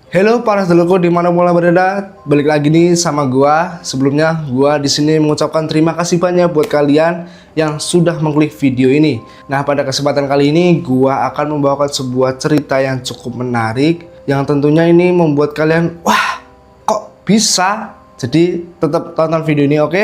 Halo para sedulurku dimana pun berada, balik lagi nih sama gua. Sebelumnya gua di sini mengucapkan terima kasih banyak buat kalian yang sudah mengklik video ini. Nah, pada kesempatan kali ini gua akan membawakan sebuah cerita yang cukup menarik, yang tentunya ini membuat kalian wah, kok bisa? Jadi tetap tonton video ini, oke?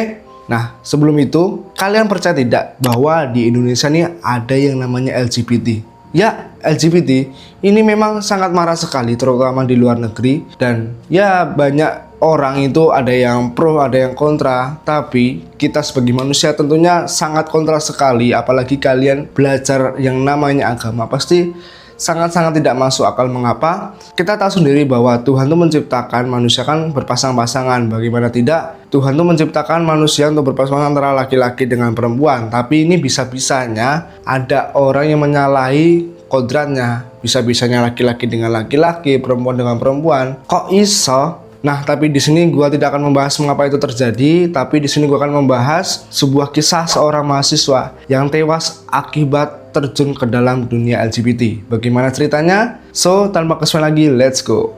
Nah, sebelum itu, kalian percaya tidak bahwa di Indonesia nih ada yang namanya LGBT? Ya, LGBT ini memang sangat marah sekali, terutama di luar negeri. Dan ya, banyak orang itu ada yang pro, ada yang kontra. Tapi kita sebagai manusia tentunya sangat kontra sekali. Apalagi kalian belajar yang namanya agama, pasti sangat-sangat tidak masuk akal. Mengapa? Kita tahu sendiri bahwa Tuhan itu menciptakan manusia kan berpasang-pasangan. Bagaimana tidak? Tuhan itu menciptakan manusia untuk berpasangan antara laki-laki dengan perempuan. Tapi ini bisa-bisanya ada orang yang menyalahi kodratnya. Bisa-bisanya laki-laki dengan laki-laki, perempuan dengan perempuan. Kok iso? Nah, tapi di sini gua tidak akan membahas mengapa itu terjadi, tapi di sini gua akan membahas sebuah kisah seorang mahasiswa yang tewas akibat terjun ke dalam dunia LGBT. Bagaimana ceritanya? So, tanpa kesulitan lagi, let's go.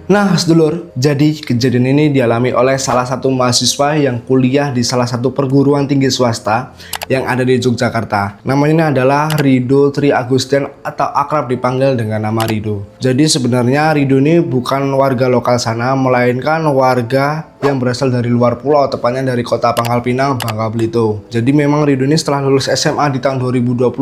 Nah, sedulur, jadi kejadian ini dialami oleh salah satu mahasiswa yang kuliah di salah satu perguruan tinggi swasta yang ada di Yogyakarta. Namanya ini adalah Rido Tri Agustian atau akrab dipanggil dengan nama Rido. Jadi sebenarnya Rido ini bukan warga lokal sana, melainkan warga yang berasal dari luar pulau, tepatnya dari kota Pangkal Pinang, Bangka Belitung. Jadi memang Rido ini setelah lulus SMA di tahun 2021,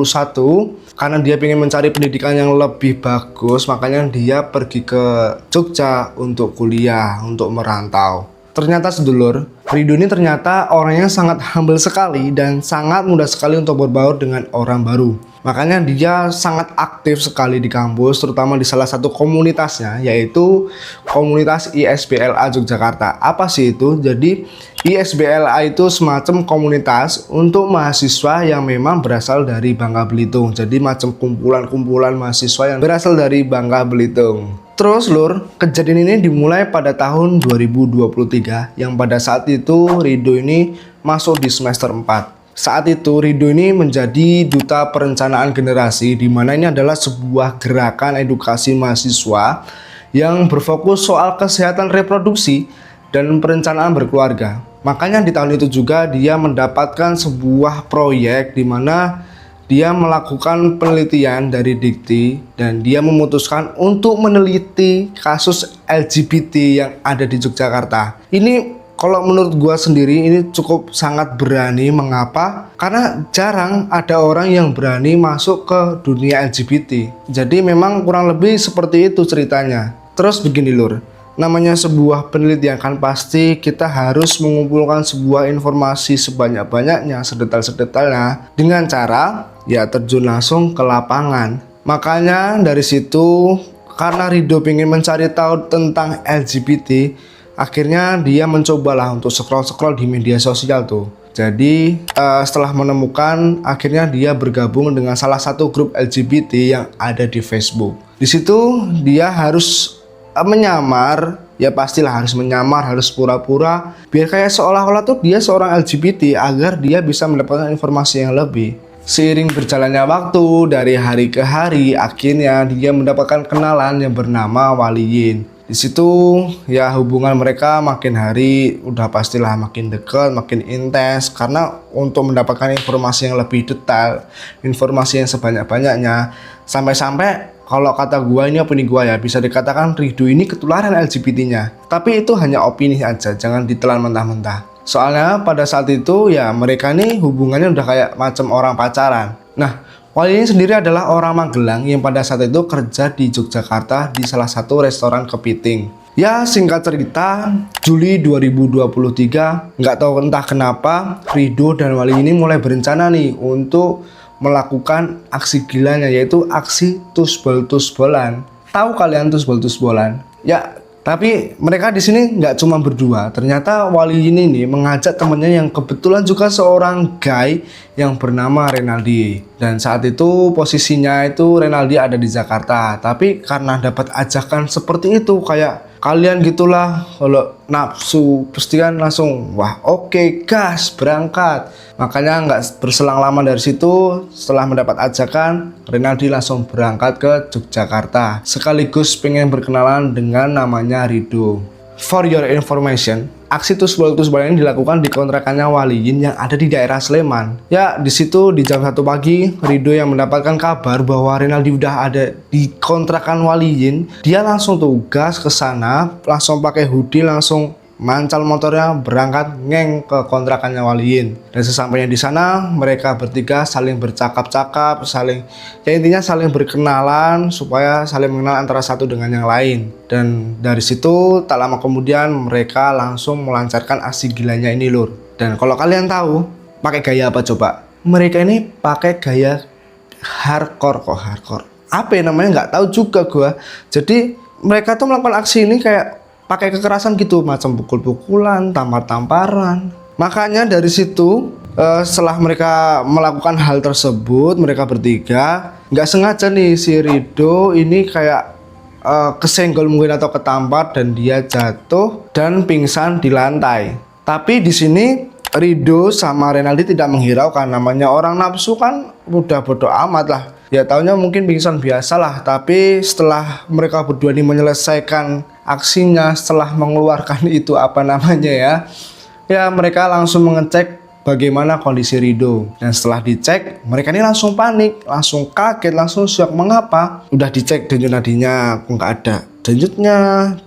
karena dia ingin mencari pendidikan yang lebih bagus, makanya dia pergi ke Jogja untuk kuliah, untuk merantau. Ternyata sedulur, Rido ini ternyata orangnya sangat humble sekali dan sangat mudah sekali untuk berbaur dengan orang baru. Makanya dia sangat aktif sekali di kampus, terutama di salah satu komunitasnya, yaitu komunitas ISBLA Yogyakarta. Apa sih itu? Jadi ISBLA itu semacam komunitas untuk mahasiswa yang memang berasal dari Bangka Belitung. Jadi macam kumpulan-kumpulan mahasiswa yang berasal dari Bangka Belitung. Terus lur, kejadian ini dimulai pada tahun 2023 yang pada saat itu Rido ini masuk di semester 4. Saat itu Rido ini menjadi duta perencanaan generasi, di mana ini adalah sebuah gerakan edukasi mahasiswa yang berfokus soal kesehatan reproduksi dan perencanaan berkeluarga. Makanya di tahun itu juga dia mendapatkan sebuah proyek di mana dia melakukan penelitian dari Dikti dan dia memutuskan untuk meneliti kasus LGBT yang ada di Yogyakarta. Ini kalau menurut gua sendiri ini cukup sangat berani. Mengapa? Karena jarang ada orang yang berani masuk ke dunia LGBT. Jadi memang kurang lebih seperti itu ceritanya. Terus begini lur, namanya sebuah penelitian kan pasti kita harus mengumpulkan sebuah informasi sebanyak-banyaknya, sedetail-sedetailnya, dengan cara ya terjun langsung ke lapangan. Makanya dari situ, karena Rido ingin mencari tahu tentang LGBT, akhirnya dia mencobalah untuk scroll-scroll di media sosial tuh. Jadi setelah menemukan, akhirnya dia bergabung dengan salah satu grup LGBT yang ada di Facebook. Di situ dia harus menyamar, ya pastilah harus menyamar, harus pura-pura biar kayak seolah-olah tuh dia seorang LGBT agar dia bisa mendapatkan informasi yang lebih. Seiring berjalannya waktu dari hari ke hari, akhirnya dia mendapatkan kenalan yang bernama Waliyin. Di situ ya hubungan mereka makin hari udah pastilah makin dekat, makin intens, karena untuk mendapatkan informasi yang lebih detail, informasi yang sebanyak-banyaknya, sampai-sampai kalau kata gua, ini opini gua ya, bisa dikatakan Rido ini ketularan LGBT-nya. Tapi itu hanya opini aja, jangan ditelan mentah-mentah. Soalnya pada saat itu ya mereka nih hubungannya udah kayak macam orang pacaran. Nah, Wali ini sendiri adalah orang Magelang yang pada saat itu kerja di Yogyakarta di salah satu restoran kepiting. Ya singkat cerita, Juli 2023, nggak tahu entah kenapa Rido dan Wali ini mulai berencana nih untuk melakukan aksi gilanya, yaitu aksi tusbol-tusbolan. Tahu kalian tusbol-tusbolan? Ya, tapi mereka di sini nggak cuma berdua. Ternyata Wali ini nih mengajak temannya yang kebetulan juga seorang guy yang bernama Renaldi. Dan saat itu posisinya itu Renaldi ada di Jakarta. Tapi karena dapat ajakan seperti itu, kayak kalian gitulah, kalau nafsu pasti kan langsung wah oke, gas berangkat. Makanya nggak berselang lama dari situ, setelah mendapat ajakan, Renaldi langsung berangkat ke Yogyakarta sekaligus pengen berkenalan dengan namanya Rido. For your information, aksi tusbol-tusbol ini dilakukan di kontrakannya Waliyin yang ada di daerah Sleman. Ya, di situ di jam 1 pagi, Rido yang mendapatkan kabar bahwa Renaldi udah ada di kontrakan Waliyin, dia langsung tugas ke sana, langsung pakai hoodie, langsung mancal motornya berangkat ngeng ke kontrakannya Waliyin. Dan sesampainya di sana, mereka bertiga saling bercakap-cakap, intinya saling berkenalan supaya saling mengenal antara satu dengan yang lain. Dan dari situ tak lama kemudian mereka langsung melancarkan aksi gilanya ini lur. Dan kalau kalian tahu pakai gaya apa coba? Mereka ini pakai gaya hardcore. Apa ya namanya nggak tahu juga gua. Jadi mereka tuh melakukan aksi ini kayak pakai kekerasan gitu, macam pukul-pukulan, tampar-tamparan. Makanya dari situ setelah mereka melakukan hal tersebut, mereka bertiga nggak sengaja nih si Rido ini kayak kesenggol mungkin atau ketampar dan dia jatuh dan pingsan di lantai. Tapi di sini Rido sama Renaldi tidak menghiraukan, namanya orang nafsu kan udah bodo amat lah. Ya taunya mungkin pingsan biasa lah. Tapi setelah mereka berdua ini menyelesaikan aksinya, setelah mengeluarkan itu apa namanya ya mereka langsung mengecek bagaimana kondisi Rido. Dan setelah dicek, mereka ini langsung panik, langsung kaget, langsung shock. Mengapa? Udah dicek denyut nadinya nggak ada, denyutnya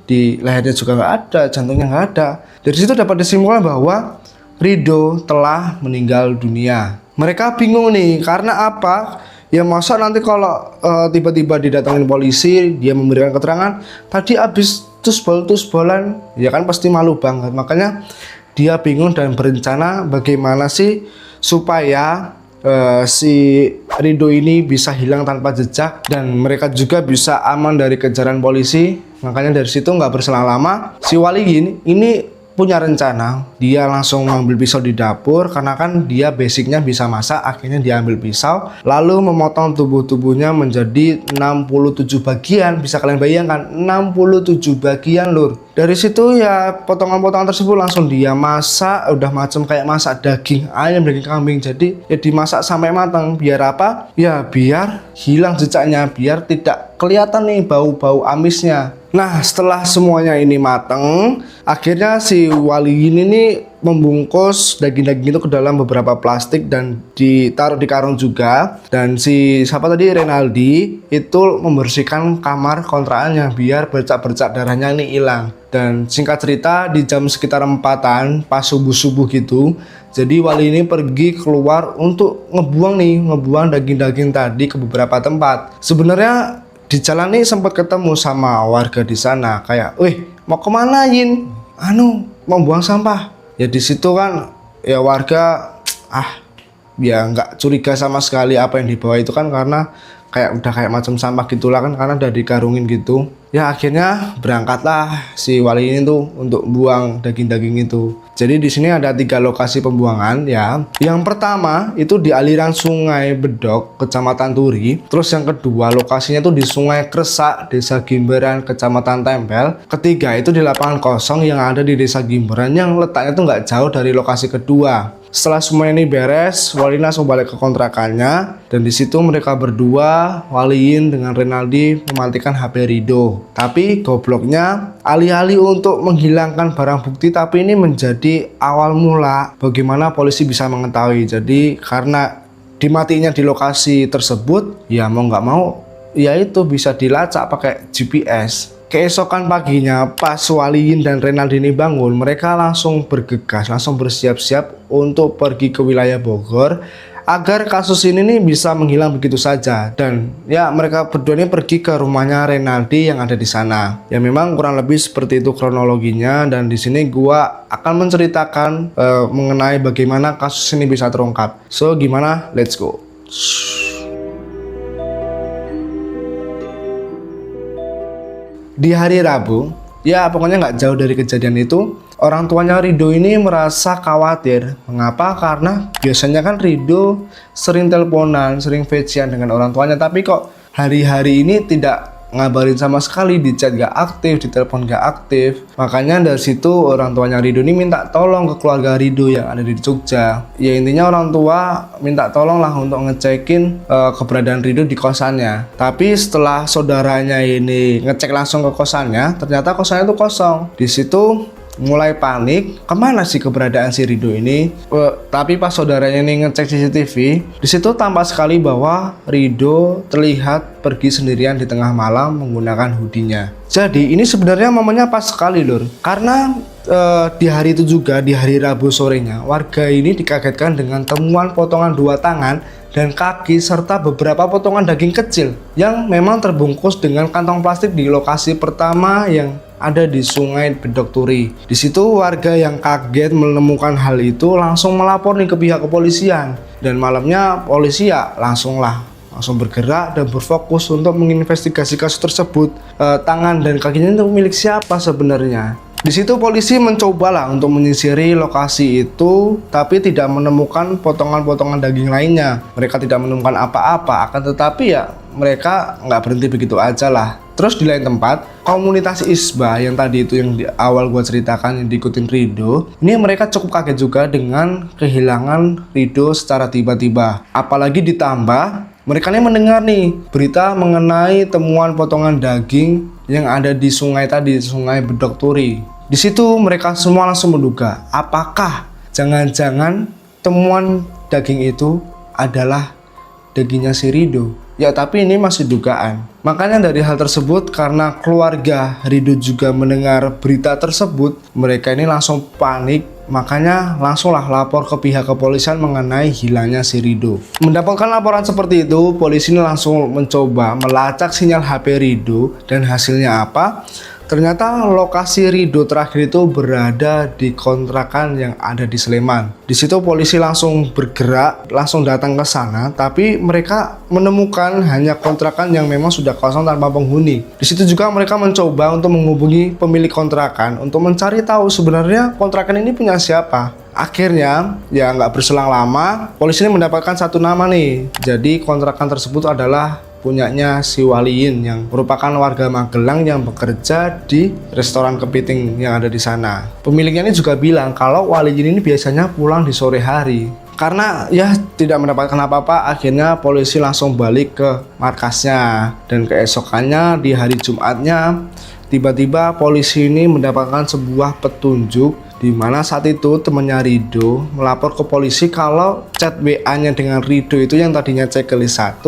di lehernya juga nggak ada, jantungnya nggak ada. Dari situ dapat disimpulkan bahwa Rido telah meninggal dunia. Mereka bingung nih, karena apa? Ya masa nanti kalau tiba-tiba didatangin polisi, dia memberikan keterangan tadi habis tusbol-tusbolan, ya kan pasti malu banget. Makanya dia bingung dan berencana bagaimana sih supaya si Rido ini bisa hilang tanpa jejak dan mereka juga bisa aman dari kejaran polisi. Makanya dari situ nggak berselang lama, si Waliyin ini punya rencana. Dia langsung mengambil pisau di dapur karena kan dia basicnya bisa masak. Akhirnya dia ambil pisau lalu memotong tubuhnya menjadi 67 bagian. Bisa kalian bayangkan 67 bagian lur. Dari situ ya potongan-potongan tersebut langsung dia masak, udah macam kayak masak daging ayam, daging kambing. Jadi ya dimasak sampai matang. Biar apa? Ya biar hilang jejaknya, biar tidak kelihatan nih bau-bau amisnya. Nah setelah semuanya ini mateng, akhirnya si Waliyin ini membungkus daging-daging itu ke dalam beberapa plastik dan ditaruh di karung juga. Dan si siapa tadi, Renaldi, itu membersihkan kamar kontrakannya biar bercak-bercak darahnya ini hilang. Dan singkat cerita di jam sekitar 4-an pas subuh-subuh gitu, jadi Wali ini pergi keluar untuk ngebuang daging-daging tadi ke beberapa tempat. Sebenarnya di jalan nih sempat ketemu sama warga di sana, kayak, "Wih, mau kemana Yin?" Mau buang sampah. Ya di situ kan ya warga ya nggak curiga sama sekali apa yang dibawa itu kan, karena udah kayak macam sampah gitulah kan, karena udah dikarungin gitu. Ya akhirnya berangkatlah si Wali ini tuh untuk buang daging-daging itu. Jadi di sini ada 3 lokasi pembuangan ya. Yang pertama itu di aliran Sungai Bedok, Kecamatan Turi. Terus yang kedua lokasinya tuh di Sungai Kresak, Desa Gimberan, Kecamatan Tempel. Ketiga itu di lapangan kosong yang ada di Desa Gimberan yang letaknya tuh nggak jauh dari lokasi kedua. Setelah semua ini beres, Wali langsung balik ke kontrakannya dan di situ mereka berdua, Waliyin dengan Renaldi, mematikan HP Rido. Tapi gobloknya, alih-alih untuk menghilangkan barang bukti, tapi ini menjadi awal mula bagaimana polisi bisa mengetahui. Jadi karena dimatinya di lokasi tersebut, ya mau nggak mau, ya itu bisa dilacak pakai GPS. Keesokan paginya pas Waliyin dan Renaldi ini bangun, mereka langsung bergegas, langsung bersiap-siap untuk pergi ke wilayah Bogor agar kasus ini nih bisa menghilang begitu saja. Dan ya mereka berdua ini pergi ke rumahnya Renaldi yang ada di sana. Ya memang kurang lebih seperti itu kronologinya, dan di sini gua akan menceritakan mengenai bagaimana kasus ini bisa terungkap. So gimana? Let's go. Di hari Rabu, ya pokoknya nggak jauh dari kejadian itu, orang tuanya Rido ini merasa khawatir. Mengapa? Karena biasanya kan Rido sering teleponan, sering VC-an dengan orang tuanya, tapi kok hari-hari ini tidak ngabarin sama sekali, di chat gak aktif, di telepon gak aktif. Makanya dari situ orang tuanya Rido ini minta tolong ke keluarga Rido yang ada di Jogja. Ya intinya orang tua minta tolong lah untuk ngecekin keberadaan Rido di kosannya. Tapi setelah saudaranya ini ngecek langsung ke kosannya, ternyata kosannya itu kosong. Di situ mulai panik, kemana sih keberadaan si Rido ini? Tapi pas saudaranya ini ngecek CCTV, di situ tampak sekali bahwa Rido terlihat pergi sendirian di tengah malam menggunakan hoodie-nya. Jadi ini sebenarnya momennya pas sekali lur, karena di hari itu juga, di hari Rabu sorenya, warga ini dikagetkan dengan temuan potongan 2 tangan dan kaki serta beberapa potongan daging kecil yang memang terbungkus dengan kantong plastik di lokasi pertama yang ada di Sungai Bedok Turi. Di situ warga yang kaget menemukan hal itu langsung melapor nih ke pihak kepolisian, dan malamnya polisi ya langsung bergerak dan berfokus untuk menginvestigasi kasus tersebut. Tangan dan kakinya itu milik siapa sebenarnya? Di situ polisi mencobalah untuk menyisiri lokasi itu, tapi tidak menemukan potongan-potongan daging lainnya. Mereka tidak menemukan apa-apa, akan tetapi ya mereka nggak berhenti begitu aja lah. Terus di lain tempat, komunitas Isbah yang tadi itu yang di awal gua ceritakan yang diikutin Rido, ini mereka cukup kaget juga dengan kehilangan Rido secara tiba-tiba. Apalagi ditambah mereka ini mendengar nih berita mengenai temuan potongan daging yang ada di sungai tadi, Sungai Bedok Turi. Di situ mereka semua langsung menduga, apakah jangan-jangan temuan daging itu adalah dagingnya si Rido? Ya tapi ini masih dugaan. Makanya dari hal tersebut, karena keluarga Rido juga mendengar berita tersebut, mereka ini langsung panik. Makanya langsunglah lapor ke pihak kepolisian mengenai hilangnya si Rido. Mendapatkan laporan seperti itu, polisi ini langsung mencoba melacak sinyal HP Rido, dan hasilnya apa? Ternyata lokasi Rido terakhir itu berada di kontrakan yang ada di Sleman. Di situ polisi langsung bergerak, langsung datang ke sana, tapi mereka menemukan hanya kontrakan yang memang sudah kosong tanpa penghuni. Di situ juga mereka mencoba untuk menghubungi pemilik kontrakan untuk mencari tahu sebenarnya kontrakan ini punya siapa. Akhirnya, ya nggak berselang lama, polisi ini mendapatkan satu nama nih. Jadi kontrakan tersebut adalah punyanya si Waliin yang merupakan warga Magelang yang bekerja di restoran kepiting yang ada di sana. Pemiliknya ini juga bilang kalau Waliin ini biasanya pulang di sore hari. Karena ya tidak mendapatkan apa-apa, akhirnya polisi langsung balik ke markasnya. Dan keesokannya di hari Jumatnya, tiba-tiba polisi ini mendapatkan sebuah petunjuk di mana saat itu temannya Rido melapor ke polisi kalau chat WA-nya dengan Rido itu yang tadinya checklist 1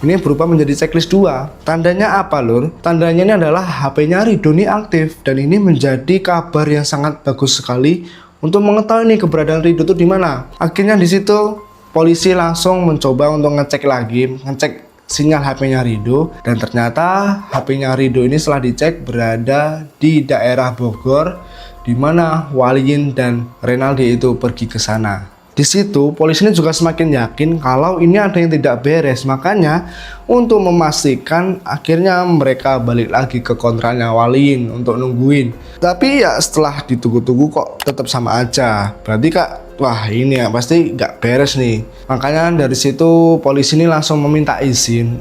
ini berubah menjadi checklist 2. Tandanya apa lur? Tandanya ini adalah HP-nya Rido ini aktif, dan ini menjadi kabar yang sangat bagus sekali untuk mengetahui nih keberadaan Rido itu di mana. Akhirnya di situ polisi langsung mencoba untuk ngecek lagi, ngecek sinyal HP-nya Rido, dan ternyata HP-nya Rido ini setelah dicek berada di daerah Bogor, di mana Waliin dan Renaldi itu pergi ke sana. Di situ polisi ini juga semakin yakin kalau ini ada yang tidak beres. Makanya untuk memastikan, akhirnya mereka balik lagi ke kontrakannya Waliin untuk nungguin. Tapi ya setelah ditunggu-tunggu kok tetap sama aja. Berarti kak, wah ini ya pasti nggak beres nih. Makanya dari situ polisi ini langsung meminta izin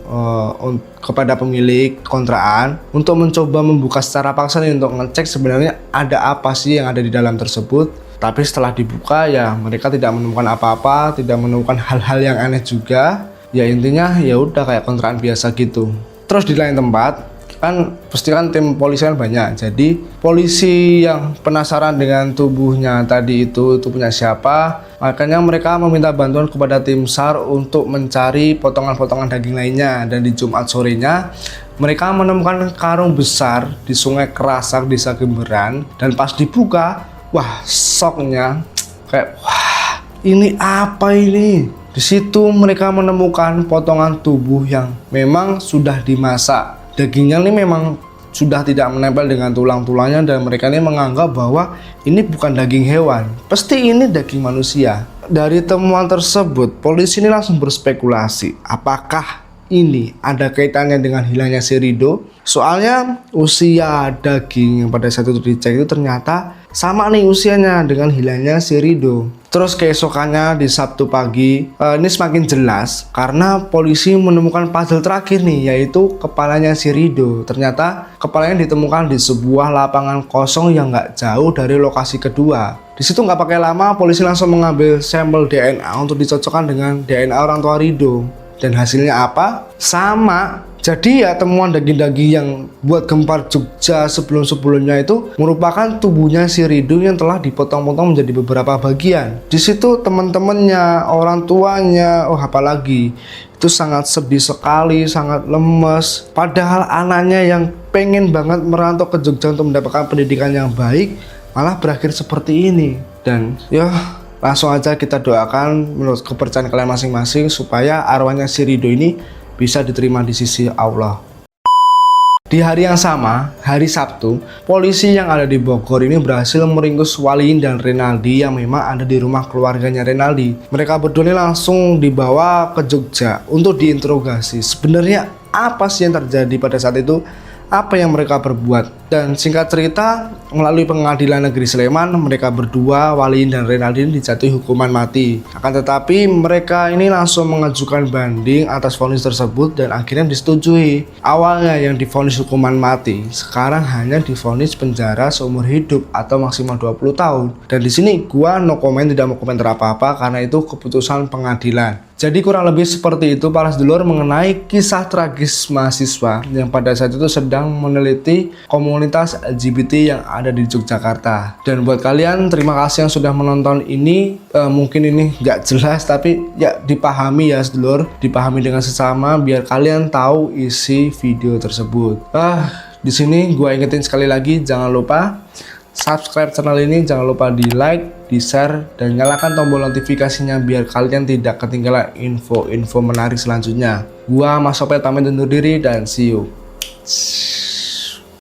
kepada pemilik kontrakan untuk mencoba membuka secara paksa nih, untuk ngecek sebenarnya ada apa sih yang ada di dalam tersebut. Tapi setelah dibuka ya mereka tidak menemukan apa-apa, tidak menemukan hal-hal yang aneh juga. Ya intinya ya udah kayak kontrakan biasa gitu. Terus di lain tempat kan pasti kan tim polisi kan banyak. Jadi polisi yang penasaran dengan tubuhnya tadi itu punya siapa, makanya mereka meminta bantuan kepada tim SAR untuk mencari potongan-potongan daging lainnya. Dan di Jumat sorenya mereka menemukan karung besar di Sungai Kerasak, Desa Gemberan, dan pas dibuka, wah soknya kayak wah ini apa ini? Di situ mereka menemukan potongan tubuh yang memang sudah dimasak. Dagingnya ini memang sudah tidak menempel dengan tulang-tulangnya, dan mereka ini menganggap bahwa ini bukan daging hewan, pasti ini daging manusia. Dari temuan tersebut, polisi ini langsung berspekulasi apakah ini ada kaitannya dengan hilangnya si Rido. Soalnya usia daging yang pada saat itu dicek itu ternyata sama nih usianya dengan hilangnya si Rido. Terus keesokannya di Sabtu pagi, ini semakin jelas karena polisi menemukan puzzle terakhir nih, yaitu kepalanya si Rido. Ternyata kepalanya ditemukan di sebuah lapangan kosong yang nggak jauh dari lokasi kedua. Di situ nggak pakai lama, polisi langsung mengambil sampel DNA untuk dicocokkan dengan DNA orang tua Rido. Dan hasilnya apa? Sama. Jadi ya temuan daging-daging yang buat gempar Jogja sebelum-sebelumnya itu merupakan tubuhnya si Rido yang telah dipotong-potong menjadi beberapa bagian. Di situ teman-temannya, orang tuanya, apalagi itu sangat sedih sekali, sangat lemes. Padahal anaknya yang pengen banget merantau ke Jogja untuk mendapatkan pendidikan yang baik malah berakhir seperti ini. Dan ya langsung aja kita doakan menurut kepercayaan kalian masing-masing supaya arwahnya si Rido ini bisa diterima di sisi Allah. Di hari yang sama, hari Sabtu, polisi yang ada di Bogor ini berhasil meringkus Waliin dan Renaldi yang memang ada di rumah keluarganya Renaldi. Mereka berdua ini langsung dibawa ke Jogja untuk diinterogasi. Sebenarnya apa sih yang terjadi pada saat itu? Apa yang mereka perbuat? Dan singkat cerita, melalui Pengadilan Negeri Sleman, mereka berdua, Waliin dan Renaldi, dijatuhi hukuman mati. Akan tetapi mereka ini langsung mengajukan banding atas vonis tersebut dan akhirnya disetujui. Awalnya yang divonis hukuman mati, sekarang hanya divonis penjara seumur hidup atau maksimal 20 tahun. Dan di sini gua no comment, tidak mau komentar apa-apa karena itu keputusan pengadilan. Jadi kurang lebih seperti itu para sedulur mengenai kisah tragis mahasiswa yang pada saat itu sedang meneliti komunitas LGBT yang ada di Yogyakarta. Dan buat kalian, terima kasih yang sudah menonton ini. Mungkin ini nggak jelas tapi ya dipahami ya sedulur, dipahami dengan sesama biar kalian tahu isi video tersebut. Di sini gue ingetin sekali lagi, jangan lupa subscribe channel ini, jangan lupa di like, di share, dan nyalakan tombol notifikasinya biar kalian tidak ketinggalan info-info menarik selanjutnya. Gua Mas Sopet pamit undur diri dan see you.